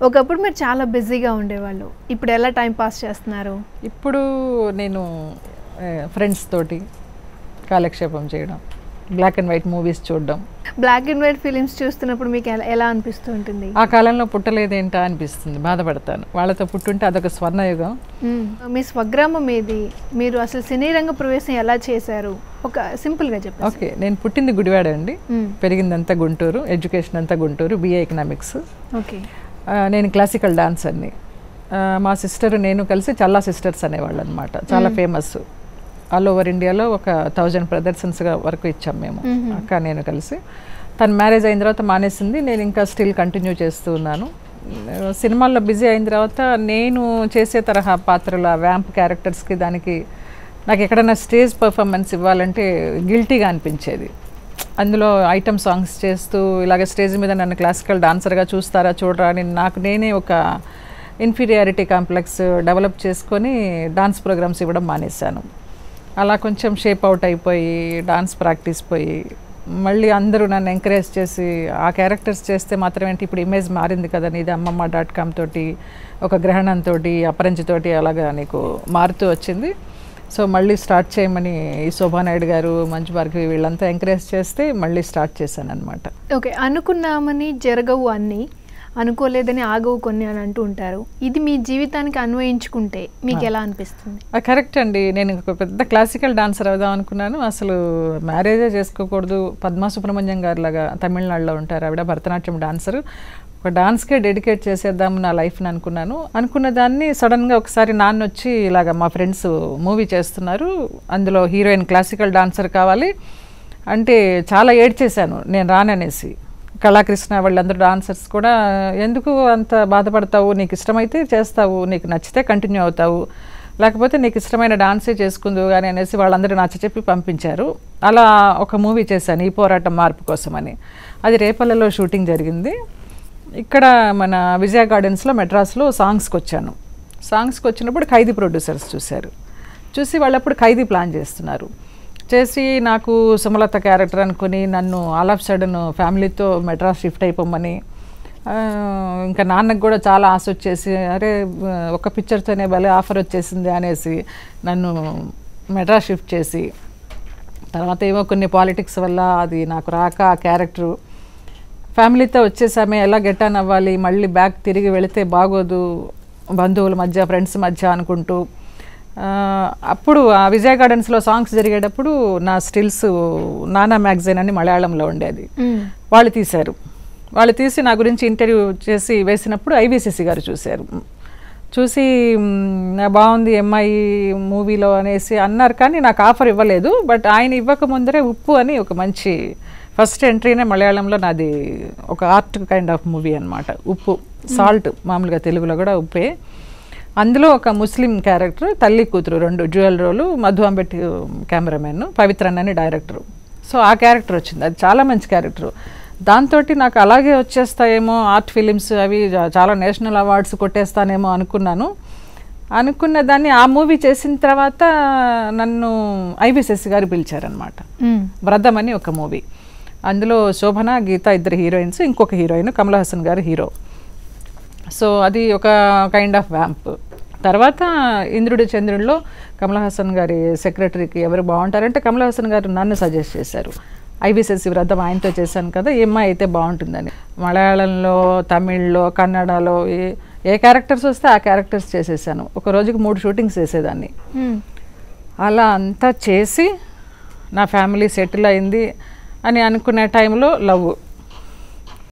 ఒకప్పుడు మీరు చాలా బిజీగా ఉండేవాళ్ళు, ఇప్పుడు ఎలా టైం పాస్ చేస్తున్నారు? ఇప్పుడు నేను ఫ్రెండ్స్ తోటి కాలక్షేపం చేయడం, బ్లాక్ అండ్ వైట్ మూవీస్ చూడడం. బ్లాక్ అండ్ వైట్ ఫిలిమ్స్ చూస్తున్నప్పుడు మీకు ఎలా అనిపిస్తూ ఉంటుంది? ఆ కాలంలో పుట్టలేదేంటా అనిపిస్తుంది, బాధపడతాను. వాళ్ళతో పుట్టుంటే అదొక స్వర్ణయుగం. మీ స్వగ్రామం ఏది? మీరు అసలు సినీ రంగ ప్రవేశం ఎలా చేశారు? ఒక సింపుల్గా చెప్పండి. ఓకే, నేను పుట్టింది గుడివాడ అండి, పెరిగిందంతా గుంటూరు, ఎడ్యుకేషన్ అంతా గుంటూరు, BA ఎకనామిక్స్. ఓకే. నేను క్లాసికల్ డాన్సర్ని. మా సిస్టర్ నేను కలిసి చల్లా సిస్టర్స్ అనేవాళ్ళు అనమాట, చాలా ఫేమస్. ఆల్ ఓవర్ ఇండియాలో ఒక 1000 ప్రదర్శనస్గా వరకు ఇచ్చాం మేము, అక్క నేను కలిసి. తను మ్యారేజ్ అయిన తర్వాత మానేసింది, నేను ఇంకా స్టిల్ కంటిన్యూ చేస్తూ ఉన్నాను. సినిమాల్లో బిజీ అయిన తర్వాత నేను చేసే తరహా పాత్రల వ్యాంప్ క్యారెక్టర్స్కి దానికి నాకు ఎక్కడైనా స్టేజ్ పర్ఫార్మెన్స్ ఇవ్వాలంటే గిల్టీగా అనిపించేది. అందులో ఐటమ్ సాంగ్స్ చేస్తూ ఇలాగ స్టేజ్ మీద నన్ను క్లాసికల్ డాన్సర్గా చూస్తారా చూడరా అని నాకు నేనే ఒక ఇన్ఫీరియారిటీ కాంప్లెక్స్ డెవలప్ చేసుకొని డాన్స్ ప్రోగ్రామ్స్ ఇవ్వడం మానేశాను. అలా కొంచెం షేప్ అవుట్ అయిపోయి డాన్స్ ప్రాక్టీస్ పోయి మళ్ళీ అందరూ నన్ను ఎంకరేజ్ చేసి ఆ క్యారెక్టర్స్ చేస్తే మాత్రం ఏంటి, ఇప్పుడు ఇమేజ్ మారింది కదా నీది, అమ్మమ్మ.com తోటి ఒక గ్రహణంతో అపరంజితోటి అలాగా నీకు మారుతూ వచ్చింది. సో మళ్ళీ స్టార్ట్ చేయమని ఈ శోభానాయుడు గారు, మంచు భార్గవి వీళ్ళంతా ఎంకరేజ్ చేస్తే మళ్ళీ స్టార్ట్ చేశాను అనమాట. ఓకే, అనుకున్నామని జరగవు అన్నీ, అనుకోలేదని ఆగవు కొన్ని అని అంటూ ఉంటారు. ఇది మీ జీవితానికి అన్వయించుకుంటే మీకు ఎలా అనిపిస్తుంది? కరెక్ట్ అండి. నేను ఒక పెద్ద క్లాసికల్ డాన్సర్ అవుదాం అనుకున్నాను. అసలు మ్యారేజే చేసుకోకూడదు. పద్మా సుబ్రహ్మణ్యం గారు లాగా తమిళనాడులో ఉంటారు ఆవిడ, భరతనాట్యం డాన్సరు. ఒక డాన్స్కే డెడికేట్ చేసేద్దాము నా లైఫ్ని అనుకున్నాను. అనుకున్న దాన్ని సడన్గా ఒకసారి నాన్న వచ్చి ఇలాగ మా ఫ్రెండ్స్ మూవీ చేస్తున్నారు, అందులో హీరోయిన్ క్లాసికల్ డాన్సర్ కావాలి అంటే చాలా ఏడ్చేశాను నేను రాననేసి. కళాకృష్ణ వాళ్ళందరూ డాన్సర్స్ కూడా ఎందుకు అంత బాధపడతావు, నీకు ఇష్టమైతే చేస్తావు, నీకు నచ్చితే కంటిన్యూ అవుతావు, లేకపోతే నీకు ఇష్టమైన డాన్సే చేసుకుందువు కానీ అనేసి వాళ్ళందరూ నచ్చచెప్పి పంపించారు. అలా ఒక మూవీ చేశాను, ఈ పోరాటం మార్పు కోసమని. అది రేపల్లలో షూటింగ్ జరిగింది. ఇక్కడ మన విజయ గార్డెన్స్లో మెడ్రాస్లో సాంగ్స్కి వచ్చాను. సాంగ్స్కి వచ్చినప్పుడు ఖైదీ ప్రొడ్యూసర్స్ చూశారు. చూసి వాళ్ళప్పుడు ఖైదీ ప్లాన్ చేస్తున్నారు. చేసి నాకు సుమలత క్యారెక్టర్ అనుకుని నన్ను ఆల్ ఆఫ్ సడన్ ఫ్యామిలీతో మెడ్రాస్ షిఫ్ట్ అయిపోమని, ఇంకా నాన్నకు కూడా చాలా ఆశ వచ్చేసి అరే ఒక పిక్చర్తోనే భలే ఆఫర్ వచ్చేసింది అనేసి నన్ను మెడ్రాస్ షిఫ్ట్ చేసి, తర్వాత ఏమో కొన్ని పాలిటిక్స్ వల్ల అది నాకు రాక ఆ క్యారెక్టరు ఫ్యామిలీతో వచ్చేసామే, ఎలా గెట్ ఆన్ అవ్వాలి, మళ్ళీ బ్యాక్ తిరిగి వెళితే బాగోదు బంధువుల మధ్య ఫ్రెండ్స్ మధ్య అనుకుంటూ. అప్పుడు ఆ విజయ గార్డెన్స్లో సాంగ్స్ జరిగేటప్పుడు నా స్టిల్స్ నానా మ్యాగజైన్ అని మలయాళంలో ఉండేది, వాళ్ళు తీశారు. వాళ్ళు తీసి నా గురించి ఇంటర్వ్యూ చేసి వేసినప్పుడు IVCC గారు చూశారు. చూసి బాగుంది అమ్మాయి మూవీలో అనేసి అన్నారు, కానీ నాకు ఆఫర్ ఇవ్వలేదు. బట్ ఆయన ఇవ్వక ముందరే ఉప్పు అని ఒక మంచి ఫస్ట్ ఎంట్రీనే మలయాళంలో నాది, ఒక ఆర్ట్ కైండ్ ఆఫ్ మూవీ అనమాట. ఉప్పు, సాల్ట్, మామూలుగా తెలుగులో కూడా ఉప్పే. అందులో ఒక ముస్లిం క్యారెక్టర్, తల్లి కూతురు, 2 డ్యూయల్ రోలు, మధు అంబెట్టి కెమెరామెన్, పవిత్రన్ అని డైరెక్టరు. సో ఆ క్యారెక్టర్ వచ్చింది, అది చాలా మంచి క్యారెక్టరు. దాంతో నాకు అలాగే వచ్చేస్తాయేమో ఆర్ట్ ఫిలిమ్స్ అవి, చాలా నేషనల్ అవార్డ్స్ కొట్టేస్తానేమో అనుకున్నాను. అనుకున్న దాన్ని ఆ మూవీ చేసిన తర్వాత నన్ను IVCC గారు పిలిచారనమాట. వ్రతం అని ఒక మూవీ, అందులో శోభన, గీత ఇద్దరు హీరోయిన్స్, ఇంకొక హీరోయిన్ కమల్ హాసన్ గారు హీరో. సో అది ఒక కైండ్ ఆఫ్ వ్యాంప్. తర్వాత ఇంద్రుడి చంద్రుడిలో కమల్ హాసన్ గారి సెక్రటరీకి ఎవరు బాగుంటారంటే కమల్ హాసన్ గారు నన్ను సజెస్ట్ చేశారు. IVCC వ్రతం ఆయనతో చేశాను కదా, ఏమ్మా అయితే బాగుంటుందని. మలయాళంలో, తమిళ్లో, కన్నడలో ఏ క్యారెక్టర్స్ వస్తే ఆ క్యారెక్టర్స్ చేసేసాను. ఒక రోజుకి 3 షూటింగ్స్ చేసేదాన్ని. అలా అంతా చేసి నా ఫ్యామిలీ సెటిల్ అయింది అని అనుకునే టైంలో లవ్